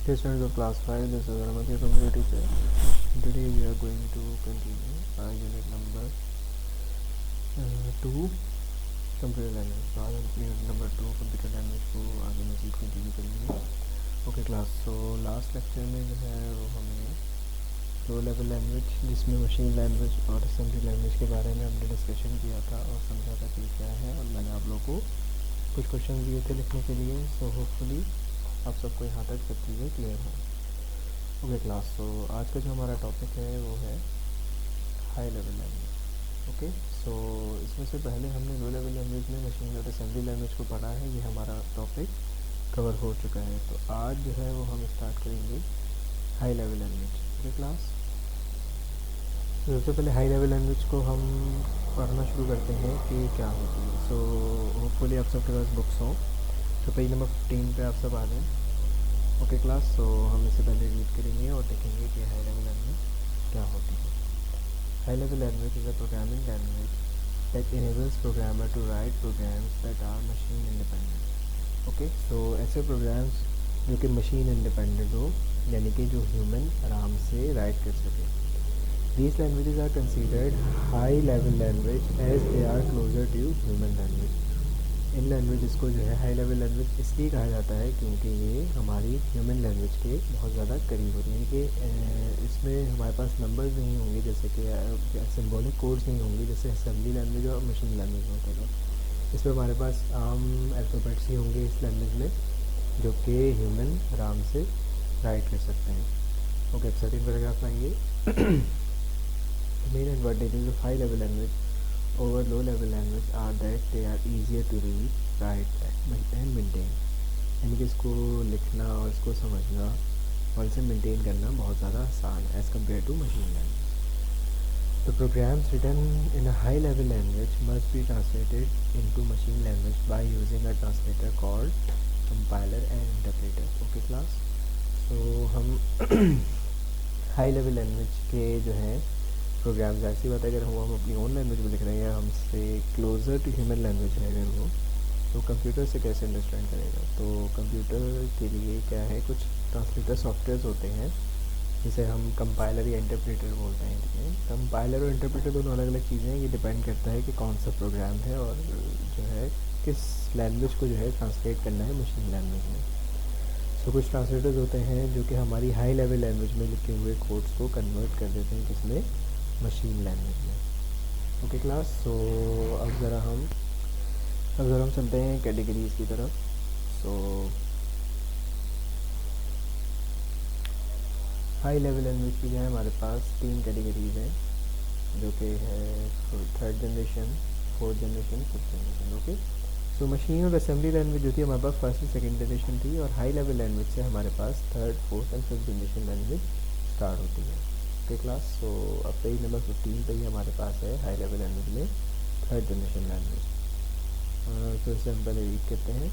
Dear students of class 5, this is Ramati from your teacher. Today we are going to continue unit number 2 computer language. तो आज हम unit number 2 computer language को आगे मज़ीद continue करेंगे। Okay class, तो last lecture में जो है वो हमने लो लेवल लैंग्वेज जिसमें मशीन लैंग्वेज और असेंबली लैंग्वेज के बारे में हमने डिस्कशन किया था और समझा था कि क्या है, और मैंने आप लोगों को कुछ क्वेश्चन दिए थे लिखने के लिए। सो होपफुली आप सबको यहाँ तक सब चीज़ें क्लियर हों। ओके क्लास, तो आज का जो हमारा टॉपिक है वो है हाई लेवल लैंग्वेज। ओके, सो इसमें से पहले हमने लो लेवल लैंग्वेज में मशीन और असेंबली लैंग्वेज को पढ़ा है, ये हमारा टॉपिक कवर हो चुका है। तो आज जो है वो हम स्टार्ट करेंगे high level language. Okay class, तो सबसे पहले हाई लेवल लैंग्वेज को हम पढ़ना शुरू करते हैं कि क्या होती है। सो होपफुली आप सबके पास बुक्स हों, तो पेज नंबर 15 पे आप सब आ जाएँ। ओके क्लास, तो हम इससे पहले रीड करेंगे और देखेंगे कि हाई लेवल लैंग्वेज क्या होती है। High level language is a programming language that enables programmer to write programs that are machine independent. Okay, तो ऐसे प्रोग्राम्स जो कि मशीन इंडिपेंडेंट हो, यानी कि जो ह्यूमन आराम से राइट कर सके। These languages are considered high level language as they are closer to human language। In language को जो है हाई लेवल लैंग्वेज इसलिए कहा जाता है क्योंकि ये हमारी ह्यूमन लैंग्वेज के बहुत ज़्यादा करीब होती है। यानी कि इसमें हमारे पास नंबर्स नहीं होंगे, जैसे कि सिंबॉलिक कोड्स नहीं होंगे जैसे असेंबली लैंग्वेज और मशीन लैंग्वेज होते हैं। इसमें हमारे पास आम अल्फ़ाबेट्स ही होंगे इस लैंग्वेज में, जो कि ह्यूमन आराम से राइट कर सकते हैं। ओके, सेकंड पैराग्राफ आएंगे। Main advantages of high level language over low level language are that they are easier to read, write and maintain। यानी कि इसको लिखना और इसको समझना और इसे मेंटेन करना बहुत ज़्यादा आसान है as compare to machine language. तो programs written in a high level language must be translated into machine language by using a translator called compiler and interpreter. Okay class, तो हम हाई लेवल लैंग्वेज के जो है programmes, ऐसी बात है अगर हम अपनी ओन लैंग्वेज में लिख रहे हैं या हमसे क्लोज़र टू ह्यूमन लैंग्वेज है अगर वो, तो कंप्यूटर से कैसे अंडरस्टैंड करेगा। तो कंप्यूटर के लिए क्या है, कुछ ट्रांसलेटर सॉफ्टवेयर्स होते हैं जिसे हम कंपाइलर या इंटरप्रेटर बोलते हैं। ठीक है, कंपाइलर और इंटरप्रेटर दोनों अलग अलग चीज़ें हैं। ये डिपेंड करता है कि कौन सा प्रोग्राम है और जो है किस लैंग्वेज को जो है ट्रांसलेट करना है मशीन लैंग्वेज में। तो कुछ ट्रांसलेटर्स होते हैं जो कि हमारी हाई लेवल लैंग्वेज में लिखे हुए कोड्स को कन्वर्ट कर देते हैं किसमें, मशीन लैंग्वेज में। ओके क्लास, तो अब ज़रा हम चलते हैं कैटेगरीज की तरफ। सो हाई लेवल लैंग्वेज की जो है हमारे पास 3 कैटेगरीज हैं, जो कि है third generation, fourth generation, fifth generation. Okay, so machine और असेंबली लैंग्वेज जो थी हमारे पास फर्स्ट और सेकेंड जनरेशन थी, और हाई लेवल लैंग्वेज से हमारे पास third, fourth and fifth generation language start होती है। ओके क्लास, सो अब पेज नंबर 15 पे ही हमारे पास है हाई लेवल लैंग्वेज में थर्ड जनरेशन लैंग्वेज। तो इसे हम पहले रीड करते हैं।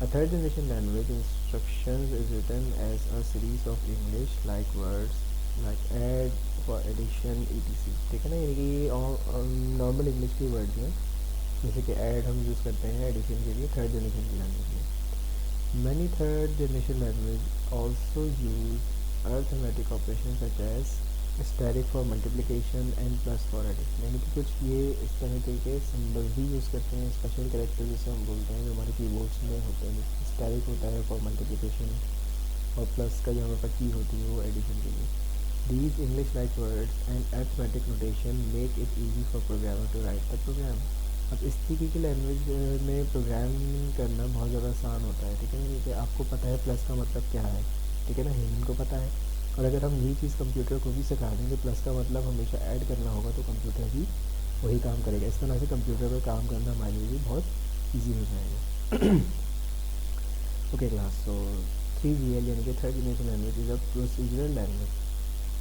A third generation language instructions is written as a series of English like words like add for addition etc। ठीक है ना, यानी कि नॉर्मल इंग्लिश के वर्ड्स हैं, जैसे कि ऐड हम यूज़ करते हैं एडिशन के लिए थर्ड जनरेशन की लैंग्वेज में। Many third generation language also use arithmetic operation such as asterisk for multiplication and plus for addition. यानी कि कुछ ये इस तरीके के सिंबल भी यूज़ करते हैं, स्पेशल कैरेक्टर जिसे हम बोलते हैं, जो हमारे कीबोर्ड्स में होते हैं। स्टैटिक होता है फॉर मल्टीप्लिकेशन और प्लस का जो हमारे पास की होती है वो एडिशन के लिए। These English like words and arithmetic notation make it easy for programmer to write the program. अब इस तरीके की लैंग्वेज में प्रोग्रामिंग करना बहुत ज़्यादा आसान होता है। ठीक है, क्योंकि आपको पता है प्लस का मतलब क्या है, ठीक है ना, ह्यूमन को पता है। और अगर हम यही चीज़ कंप्यूटर को भी सिखा देंगे, प्लस का मतलब हमेशा ऐड करना होगा, तो कंप्यूटर भी वही काम करेगा। इस तरह से कंप्यूटर पर काम करना हमारे लिए भी बहुत ईजी हो जाएगा। ओके क्लास, सो 3GL यानी कि third generation language is a procedural language,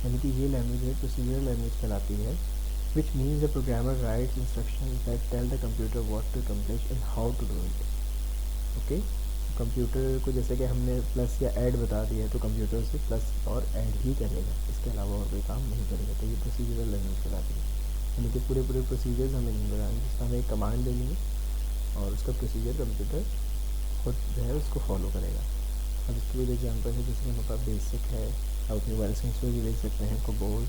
यानी कि ये लैंग्वेज है प्रोसीजरल लैंग्वेज कहलाती है, which means the programmer writes instructions that tell the computer what to accomplish and how to do it। Okay, computer को जैसे कि हमने प्लस या ऐड बता दिया है, तो कंप्यूटर से प्लस और ऐड ही करेगा, इसके अलावा और कोई काम नहीं करेगा। तो ये प्रोसीजरल लैंग्वेज कहलाती है, यानी कि पूरे प्रोसीजर्स हमें नहीं बताएंगे, जिसमें हमें एक कमांड देनी है और उसका प्रोसीजर कंप्यूटर खुद जो है उसको फॉलो करेगा। अब इसकी कोई एग्जाम्पल है, जैसे हमारे पास बेसिक है, आप अपनी मोबाइल स्क्रीन पर भी देख सकते हैं, कोबोल,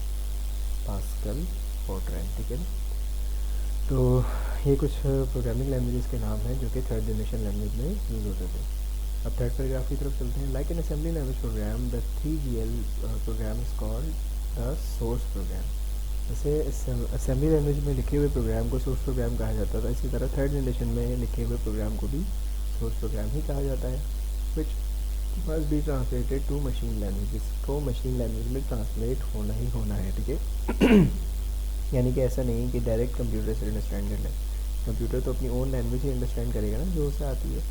पास्कल, फोर्ट्रैन, ठीक है। तो ये कुछ प्रोग्रामिंग लैंग्वेजेस के नाम हैं जो कि थर्ड जनरेशन लैंग्वेज में यूज़ होते थे। अब थर्ड पैराग्राफ की तरफ चलते हैं। Like an assembly language program, the 3GL program is called the source program. जैसे असेंबली लैंग्वेज में लिखे हुए प्रोग्राम को सोर्स प्रोग्राम कहा जाता था, इसी तरह थर्ड जनरेशन में लिखे हुए प्रोग्राम को भी सोर्स प्रोग्राम ही कहा जाता है, which must be translated to machine language. इसको मशीन लैंग्वेज में ट्रांसलेट होना ही होना है, ठीक है। यानी कि ऐसा नहीं कि डायरेक्ट कंप्यूटर से अंडरस्टैंड कर लें। कंप्यूटर तो अपनी ओन लैंग्वेज ही अंडरस्टैंड करेगा ना, जो उसे आती है।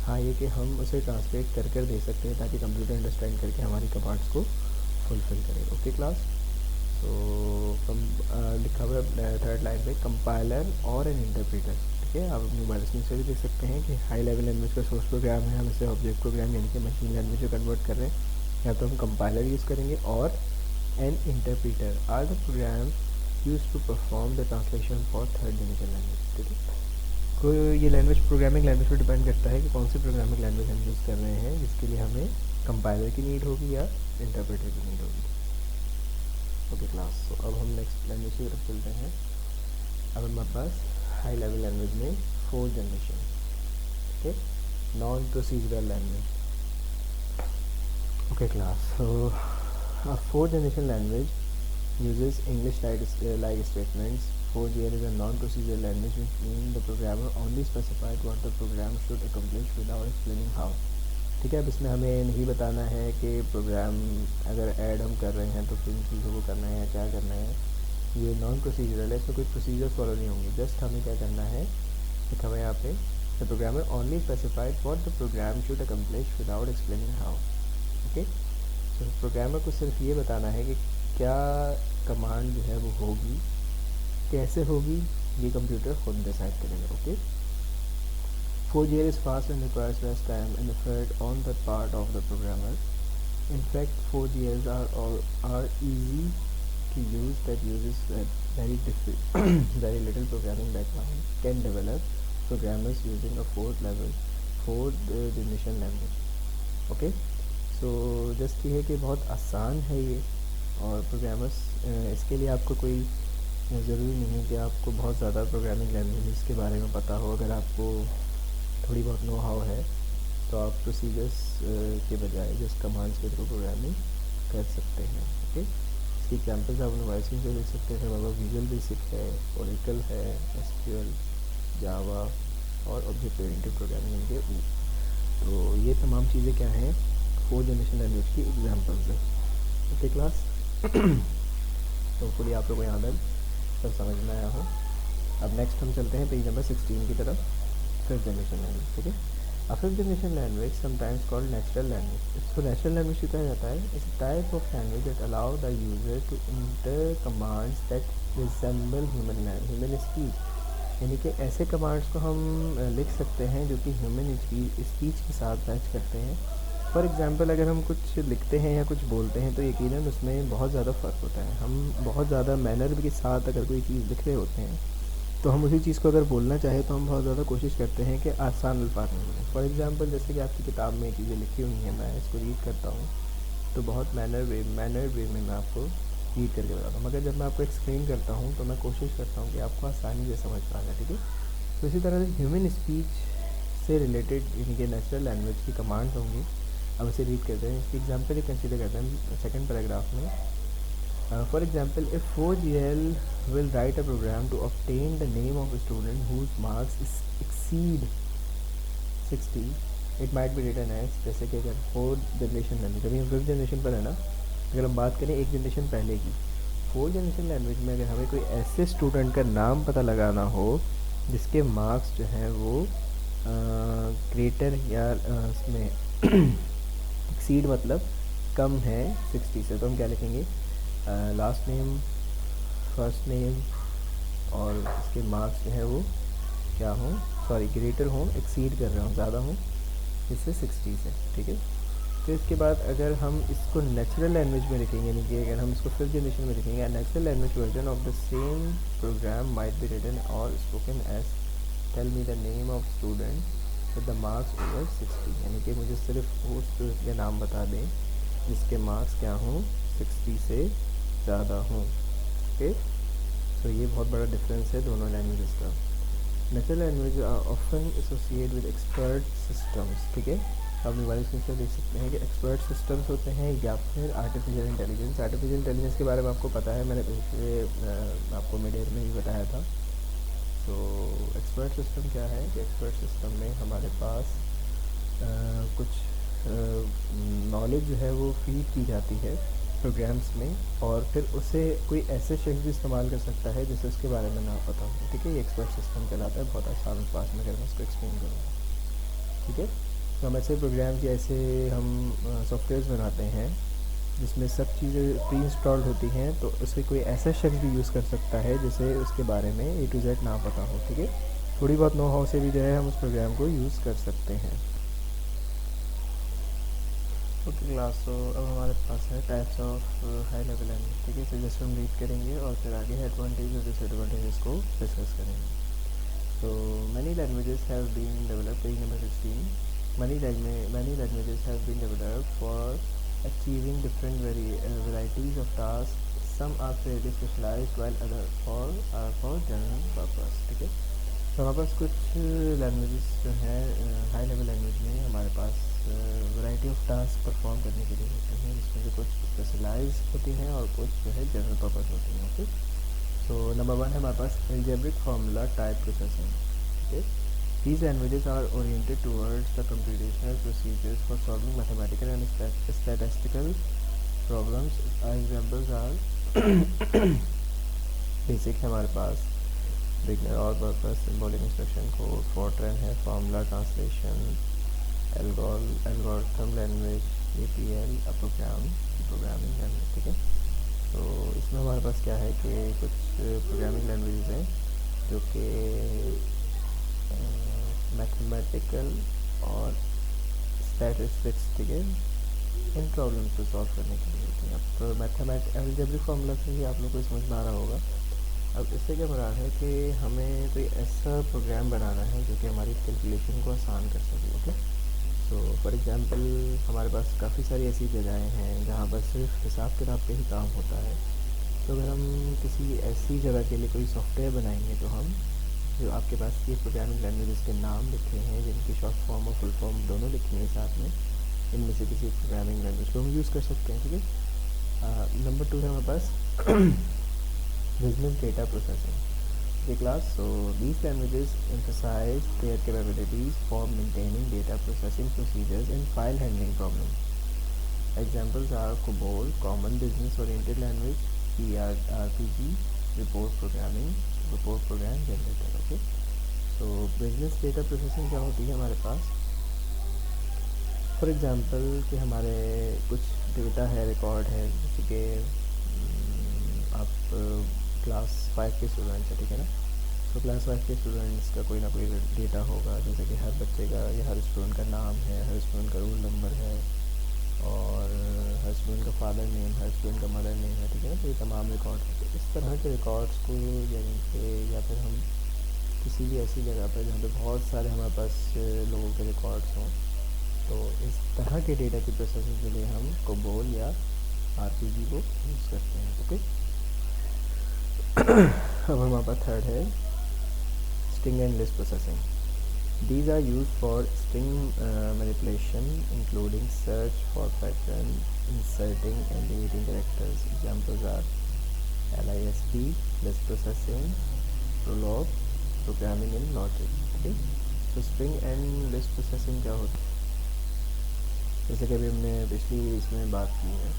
हाँ, ये कि हम उसे ट्रांसलेट कर दे सकते हैं ताकि कंप्यूटर अंडरस्टैंड करके हमारी कमांड्स को फुलफिल करे। ओके क्लास, तो लिखा हुआ है थर्ड लाइन पे, कंपाइलर और एन इंटरप्रेटर, ठीक है। आप अपनी मोबाइल स्क्रीन से भी देख सकते हैं कि हाई लेवल लैंग्वेज का सोर्स प्रोग्राम है, हम इसे ऑब्जेक्ट प्रोग्राम यानी कि मशीन लैंग्वेज में कन्वर्ट कर रहे हैं, या तो हम कंपाइलर यूज़ करेंगे, और an interpreter are the program use to perform the translation for third generation language, ठीक है। तो ये लैंग्वेज प्रोग्रामिंग लैंग्वेज पर डिपेंड करता है कि कौन सी प्रोग्रामिंग लैंग्वेज हम यूज़ कर रहे हैं, जिसके लिए हमें कंपाइलर की नीड होगी या इंटरप्रेटर की नीड होगी। ओके क्लास, तो अब हम नेक्स्ट लैंग्वेज की तरफ चलते हैं। अब हमारे पास हाई लेवल लैंग्वेज में फोर्थ जनरेशन, ठीक है, non procedural language. Okay class, so fourth generation language uses English like statements. 4GL is a non-procedural language, which means the programmer only specified what the program should accomplish without explaining how. ठीक है, अब इसमें हमें नहीं बताना है कि programme अगर ऐड हम कर रहे हैं तो किन चीज़ों को करना है या क्या करना है। ये नॉन प्रोसीजरल है, इसमें कोई प्रोसीजर फॉलो नहीं होंगे। जस्ट हमें क्या करना है, लिखा हुआ है यहाँ पे, the programmer only specified what the programme should accomplish without explaining how. Okay, तो प्रोग्रामर को सिर्फ ये बताना है कि क्या कमांड जो है वो होगी, कैसे होगी, ये कंप्यूटर खुद डिसाइड करेगा। Okay, 4GL is fast and requires less time and effort on the part of the programmer. In fact, 4GLs are easy to use, that uses very little programming background can develop programmers using a fourth generation language. Okay, so just ये है कि बहुत आसान है ये, और programmers इसके लिए आपको कोई ज़रूरी नहीं है कि आपको बहुत ज़्यादा प्रोग्रामिंग लैंग्वेज के बारे में पता हो। अगर आपको थोड़ी बहुत नो हाउ है तो आप प्रोसीजर्स के बजाय जस्ट कमांड्स के थ्रू प्रोग्रामिंग कर सकते हैं। ओके, इसकी एग्जांपल्स आप मोबाइल स्क्रीन से देख सकते हैं। हमारा विजुअल बेसिक है, ओरेकल है, एसक्यूएल, जावा और ऑब्जेक्ट ओरिएंटेड प्रोग्रामिंग इनके। तो ये तमाम चीज़ें क्या हैं, फोर्थ जनरेशन लैंग्वेज की एग्जांपल्स हैं। ओके क्लास, तो फुली आप लोगों को यहाँ तक सब समझ में आया हो। अब नेक्स्ट हम चलते हैं पेज नंबर 16 की तरफ, फिफ्थ जनरेशन लैंग्वेज, ठीक है। A fifth generation language, sometimes called natural language. इसको natural language क्यों कहा जाता है? It's a type of language that allow the user to enter commands that resemble human speech. यानी कि ऐसे कमांड्स को हम लिख सकते हैं जो कि ह्यूमन स्पीच के साथ मैच करते हैं। फॉर एग्ज़ाम्पल, अगर हम कुछ लिखते हैं या कुछ बोलते हैं तो यकीनन उसमें बहुत ज़्यादा फ़र्क होता है। हम बहुत ज़्यादा मैनर के साथ अगर कोई चीज़ लिख रहे होते हैं तो हम उसी चीज़ को अगर बोलना चाहें तो हम बहुत ज़्यादा कोशिश करते हैं कि आसान अल्फाज में बोलें। फॉर एग्ज़ाम्पल, जैसे कि आपकी किताब में चीज़ें लिखी हुई हैं, मैं इसको रीड करता हूँ तो बहुत मैनर वे में मैं आपको रीड करके बताता हूँ, मगर जब मैं आपको एक्सप्लेन करता हूँ तो मैं कोशिश करता हूँ कि आपको आसानी से समझ में आ जाए, ठीक है। तो इसी तरह से ह्यूमन स्पीच से रिलेटेड यानी कि नेचुरल लैंग्वेज की कमांड्स होंगी। अब इसे रीड करते हैं, इसकी एग्जाम्पल ही कंसिडर करते हैं सेकेंड पैराग्राफ में। For example, if 4GL will write a program to obtain the name of a student whose marks exceed 60, it might be written as, जैसे कि अगर फोर्थ जनरेशन लैंग्वेज, अभी हम फिफ्थ जनरेशन पर है ना, अगर हम बात करें एक जनरेशन पहले की, फोर्थ जनरेशन लैंग्वेज में अगर हमें कोई ऐसे स्टूडेंट का नाम पता लगाना हो जिसके मार्क्स जो हैं वो ग्रेटर या उसमें एक्सीड मतलब कम है 60 से, तो हम क्या लिखेंगे, लास्ट नेम, फर्स्ट नेम और इसके मार्क्स जो है वो क्या हों, सॉरी ग्रेटर हों, एक्सीड कर रहे हों, ज़्यादा हों इससे 60 से, ठीक है। फिर इसके बाद अगर हम इसको नेचुरल लैंग्वेज में लिखेंगे, यानी कि अगर हम इसको फिफ्थ जनरेशन में लिखेंगे, natural language version of the same program might be written और spoken as tell me the name of student with the marks over 60, यानी कि मुझे सिर्फ उस स्टूडेंट के नाम बता दें जिसके मार्क्स क्या हों 60 से ज़्यादा हों। ओके, तो ये बहुत बड़ा डिफरेंस है दोनों लैंग्वेजेस का। Natural language are often associate with expert systems, ठीक है। आप मोबाइल स्क्रीन पर देख सकते हैं कि एक्सपर्ट सिस्टम्स होते हैं या फिर आर्टिफिशियल इंटेलिजेंस। आर्टिफिशियल इंटेलिजेंस के बारे में आपको पता है, मैंने पिछले आपको मिड ईयर में भी बताया था। तो एक्सपर्ट सिस्टम क्या है कि एक्सपर्ट सिस्टम में हमारे पास कुछ नॉलेज जो है वो फीड की जाती है प्रोग्राम्स में, और फिर उसे कोई ऐसे शख्स भी इस्तेमाल कर सकता है जिसे उसके बारे में ना पता हो, ठीक है। ये एक्सपर्ट सिस्टम कहलाता है। बहुत आसान पास में अगर मैं उसको एक्सप्लेन करूँगा, ठीक है। तो हम ऐसे प्रोग्राम या ऐसे हम सॉफ्टवेयर्स बनाते हैं जिसमें सब चीज़ें प्री इंस्टॉल्ड होती हैं, तो उसे कोई ऐसा शख्स भी यूज़ कर सकता है जिसे उसके बारे में A to Z ना पता हो, ठीक है। थोड़ी बहुत नो हाउ से भी जो है हम उस प्रोग्राम को यूज़ कर सकते हैं। ओके क्लास, तो अब हमारे पास है types of high level language, ठीक है। तो जैसे हम रीड करेंगे और फिर आगे एडवांटेज और डिसएडवांटेजेस को डिस्कस करेंगे। तो many languages have been developed, page number 16, many languages have been developed for achieving different varieties of tasks. Some are fairly specialized while others are for general purpose, ठीक है। तो हमारे पास कुछ languages जो हैं हाई लेवल लैंग्वेज में हमारे पास variety of task perform करने के लिए होते हैं, जिसमें से कुछ स्पेशलाइज होती हैं और कुछ जो है जनरल पर्पस होती हैं। ओके, तो नंबर 1 है हमारे पास अलजेब्रिक फार्मूला टाइप प्रोसेसिंग, ठीक है। These languages are oriented towards the computational procedures for solving mathematical and statistical problems. Examples are basic है हमारे पास बिगनर और पर्पस, सिंबॉलिक इंस्ट्रक्शन कोड, फॉर्ट्रन है, formula translation, algorithm language, APL programming language, ठीक है। तो इसमें हमारे पास क्या है कि कुछ प्रोग्रामिंग लैंग्वेजेस हैं जो कि मैथमेटिकल और स्टैटिस्टिक्स, ठीक है, इन प्रॉब्लम्स को सॉल्व करने के लिए होती हैं। अब अलजेब्रिक फार्मूला से ही आप लोग को समझ में आ रहा होगा। अब इससे क्या मुराद है कि हमें कोई ऐसा प्रोग्राम बनाना है जो कि हमारी कैलकुलेशन को आसान कर सके। ओके, तो फॉर एग्जांपल हमारे पास काफ़ी सारी ऐसी जगहें हैं जहाँ पर सिर्फ हिसाब किताब पे ही काम होता है। तो अगर हम किसी ऐसी जगह के लिए कोई सॉफ्टवेयर बनाएंगे तो हम जो आपके पास ये प्रोग्रामिंग लैंग्वेजेस के नाम लिखे हैं, जिनकी शॉर्ट फॉर्म और फुल फॉर्म दोनों लिखी हैं साथ में, इनमें से किसी प्रोग्रामिंग लैंग्वेज को हम यूज़ कर सकते हैं, ठीक है। नंबर 2 है हमारे पास business data processing, the class. So these languages emphasize their capabilities for maintaining data processing procedures and file handling problems. Examples are COBOL, Common Business Oriented Language, RPG, report program generator, okay. So business data processing क्या होती है हमारे पास, for example कि हमारे कुछ data है, record है, जैसे कि आप क्लास 5 के स्टूडेंट्स हैं, ठीक है ना। तो क्लास 5 के स्टूडेंट्स का कोई ना कोई डेटा होगा, जैसे कि हर बच्चे का या हर स्टूडेंट का नाम है, हर स्टूडेंट का रोल नंबर है, और हर स्टूडेंट का फादर नेम, हर स्टूडेंट का मदर नेम है, ठीक है ना। तो ये तमाम रिकॉर्ड होते हैं। इस तरह के रिकॉर्ड्स को यानी कि या फिर हम किसी भी ऐसी जगह पर जहाँ पे बहुत सारे हमारे पास लोगों के रिकॉर्ड्स हों, तो इस तरह के डेटा की प्रोसेसिंग के लिए हम कोबोल या RPG को यूज़ करते हैं। ओके, अब हमारे पास थर्ड है string and list processing. These are used for string manipulation, including search for pattern, inserting and deleting characters. Examples are LISP, list processing, Prolog, programming in logic. Okay, तो string and list processing क्या होती है, जैसे कि अभी हमने पिछली इसमें बात की है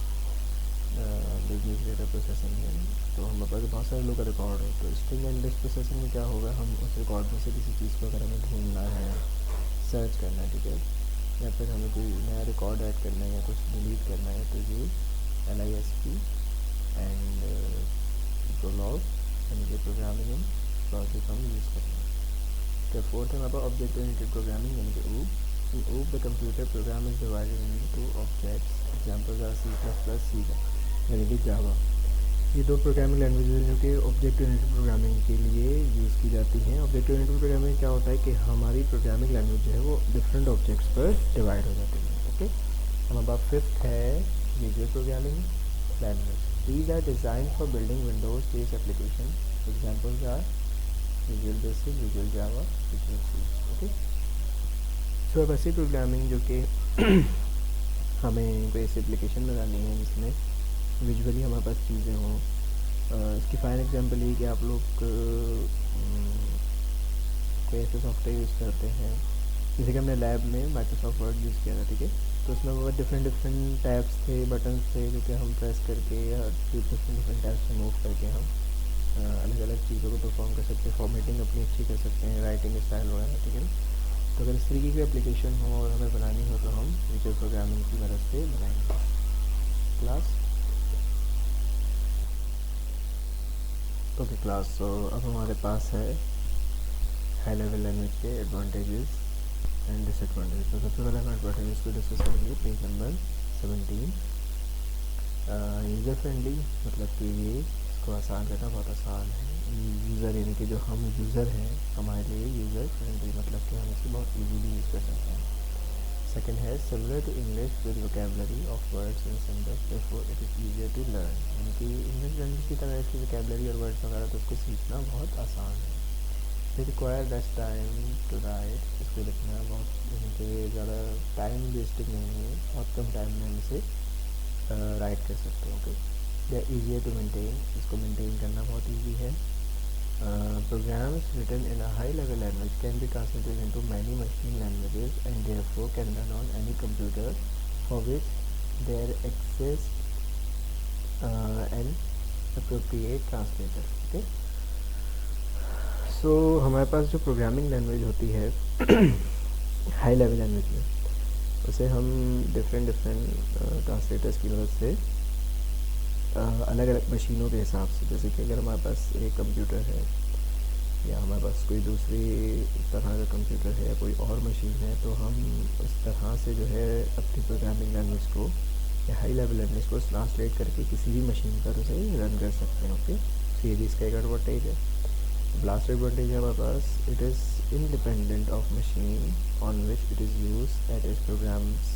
बिजनेस डेटा प्रोसेसिंग में, तो हमारे पास बहुत सारे लोग का रिकॉर्ड है. तो स्ट्रिंग एंड लिस्ट प्रोसेसिंग में क्या होगा, हम उस रिकॉर्ड में से किसी चीज़ को अगर हमें ढूंढना है, सर्च करना है, ठीक है, या फिर हमें कोई नया रिकॉर्ड ऐड करना है या कुछ डिलीट करना है, तो ये LISP एंड प्रोलॉग यानी कि प्रोग्रामिंग इन लॉजिक हम यूज़ करते हैं. तो फोर्थ है हमारे पास ऑब्जेक्ट ओरिएंटेड प्रोग्रामिंग यानी कि OOP. In OOP, the computer program is divided into objects. Examples are C++, C यानी कि जावा. ये दो प्रोग्रामिंग लैंग्वेजेस हैं जो कि ऑब्जेक्ट ओरिएंटेड प्रोग्रामिंग के लिए यूज़ की जाती हैं। ऑब्जेक्ट ओरिएंटेड प्रोग्रामिंग क्या होता है कि हमारी प्रोग्रामिंग लैंग्वेज जो है वो डिफरेंट ऑब्जेक्ट्स पर डिवाइड हो जाती है। ओके, हमारे पास फिफ्थ है visual programming language. These are design for building Windows based application. Examples are visual basic, visual Java, visual C. Okay, so अब ऐसी प्रोग्रामिंग जो कि हमें कोई ऐसी एप्लीकेशन बनानी है जिसमें विजुअली हमारे पास चीज़ें हों। इसकी फाइन एग्जांपल ये कि आप लोग कोई ऐसे सॉफ्टवेयर यूज़ करते हैं, जैसे कि हमने लैब में माइक्रोसॉफ्ट वर्ड यूज़ किया था, ठीक है। तो उसमें बहुत डिफरेंट टैब्स थे, बटन्स थे जो कि हम प्रेस करके या डिफरेंट टैब्स से मूव करके हम अलग अलग चीज़ों को परफॉर्म कर सकते हैं। फॉर्मेटिंग अपनी अच्छी कर सकते हैं, राइटिंग स्टाइल वगैरह, ठीक है। तो अगर इस तरीके की एप्लीकेशन हो और हमें बनानी हो तो हम विजुअल प्रोग्रामिंग की मदद से बनाएंगे। क्लास ओके क्लास, तो अब हमारे पास है हाई लेवल लैंग्वेज के एडवांटेजेस एंड डिसएडवांटेजेस। तो सबसे पहले हम एडवांटेजेस को डिस्कस करेंगे। Page number 17। यूज़र फ्रेंडली, मतलब कि ये इसको आसान करना बहुत आसान है। यूज़र यानी कि जो हम यूज़र हैं हमारे लिए यूज़र फ्रेंडली, मतलब कि हम इसे बहुत ईजीली यूज़ कर सकते हैं। सेकेंड है similar to English with vocabulary of words and symbols, therefore it is easier to learn. यानी कि इंग्लिश लैंग्वेज की तरह इसकी वोकेबलरी और वर्ड्स वगैरह तो उसको सीखना बहुत आसान है। They require less time to write, इसको लिखना बहुत यानी कि ज़्यादा टाइम वेस्टिंग नहीं है, बहुत कम टाइम में हम इसे राइट कर सकते हैं। Okay, they are easier to maintain, इसको मेंटेन करना बहुत ईजी है। Programs written in a high-level language can be translated into many machine languages and therefore can run on any computer for which there exists an appropriate translator. Okay, so हमारे पास जो programming language होती है high level language में, उसे हम different translators की मदद से अलग अलग मशीनों के हिसाब से, जैसे कि अगर हमारे पास एक कंप्यूटर है या हमारे पास कोई दूसरी तरह का कंप्यूटर है या कोई और मशीन है, तो हम इस तरह से जो है अपनी प्रोग्रामिंग लैंग्वेज को या हाई लेवल लैंग्वेज को ट्रांसलेट करके किसी भी मशीन पर उसे रन कर सकते हैं। ओके, तो ये भी इसका एक एडवांटेज है। लास्ट एडवांटेज है हमारे पास, it is independent of machine on which it is use, that is programs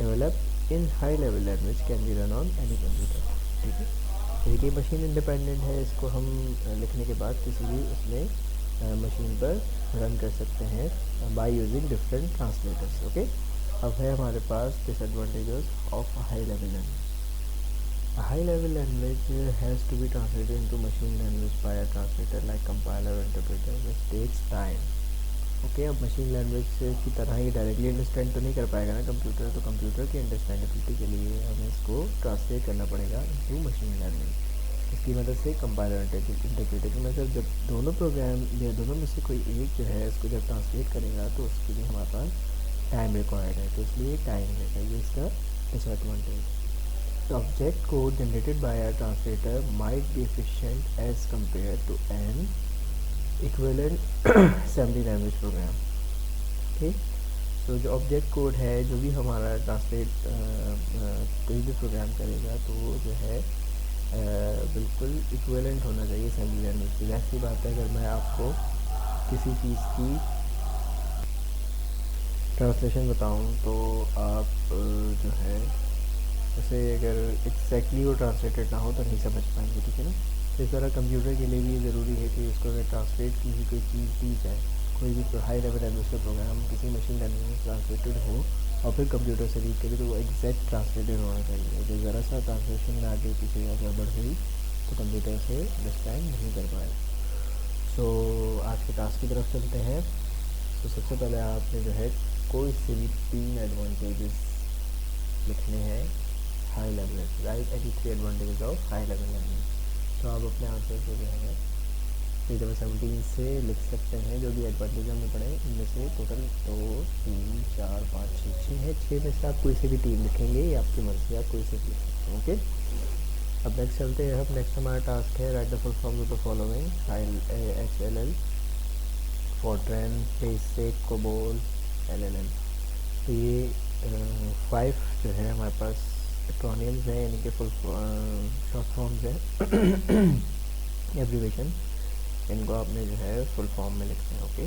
develop in high level language can be run on any computer. ठीक है, देखिए मशीन इंडिपेंडेंट है, इसको हम लिखने के बाद किसी भी उसमें मशीन पर रन कर सकते हैं by using different translators. Okay, अब है हमारे पास disadvantages of high level language. High level language has to be translated into machine language by a translator like compiler और interpreter which takes time. Okay, अब machine language की तरह ही directly understand तो नहीं कर पाएगा ना कंप्यूटर, तो कंप्यूटर की अंडरस्टैंडेबिलिटी के लिए हमें इसको ट्रांसलेट करना पड़ेगा इनटू मशीन लैंग्वेज। इसकी मदद से कंपाइलर इंटरप्रेटर की मदद, जब दोनों प्रोग्राम या दोनों में से कोई एक जो है इसको जब ट्रांसलेट करेगा तो उसके लिए हमारे पास टाइम रिक्वायर्ड है, तो इसलिए टाइम रहेगा, ये इसका disadvantage. Object code generated by a translator might be efficient as compare to an equivalent assembly language program. Okay, तो जो ऑब्जेक्ट कोड है जो भी हमारा ट्रांसलेट कोई भी प्रोग्राम करेगा तो वो जो है बिल्कुल इक्विवेलेंट होना चाहिए असेंबली लैंग्वेज की। वैसी बात है, अगर मैं आपको किसी चीज़ की ट्रांसलेशन बताऊं तो आप जो है उसे अगर एक्जैक्टली वो ट्रांसलेटेड ना हो तो नहीं समझ पाएंगे, ठीक है ना। तो इस तरह कंप्यूटर के लिए भी ये ज़रूरी है कि उसको अगर ट्रांसलेट की हुई कोई चीज़ दी जाए, कोई भी हाई लेवल लैंग्वेज का प्रोग्राम किसी मशीन लैंग्वेज में ट्रांसलेटेड हो और फिर कंप्यूटर से रीड करे तो वो एग्जैक्ट ट्रांसलेटेड होना चाहिए। अगर ज़रा सा ट्रांसलेशन में आगे पीछे या गड़बड़ हुई तो कंप्यूटर से अंडरस्टैंड नहीं कर पाए। सो आज के टास्क की तरफ चलते हैं। तो सबसे पहले आपने जो है कोई से भी 3 एडवांटेजेस लिखने हैं high level, right, any 3 advantages of high level language. तो आप अपने आंसर को जो है पेज नंबर 17 से लिख सकते हैं। जो भी एडवांटेज हमने पढ़े इनमें से टोटल 2 3 4 5 6 है। 6 में से आप कोई से भी 3 लिखेंगे या आपकी मर्जी, आप कोई से भी लिख सकते हैं। ओके, अब नेक्स्ट चलते हैं। अब नेक्स्ट हमारा टास्क है right the full form of the following HLL, Fortran, basic, COBOL, LLM। तो ये 5 जो है हमारे पास एक्रोनियम्स है यानी कि फुल शॉर्ट फॉर्म्स है एब्रीवेशन, इनको आपने जो है फुल फॉर्म में लिखते हैं। ओके,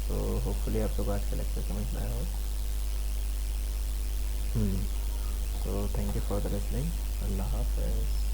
सो होपफुली आप लोग आज का लेक्चर समझ में आया हो। So thank you for the listening. अल्लाह हाफ़िज़।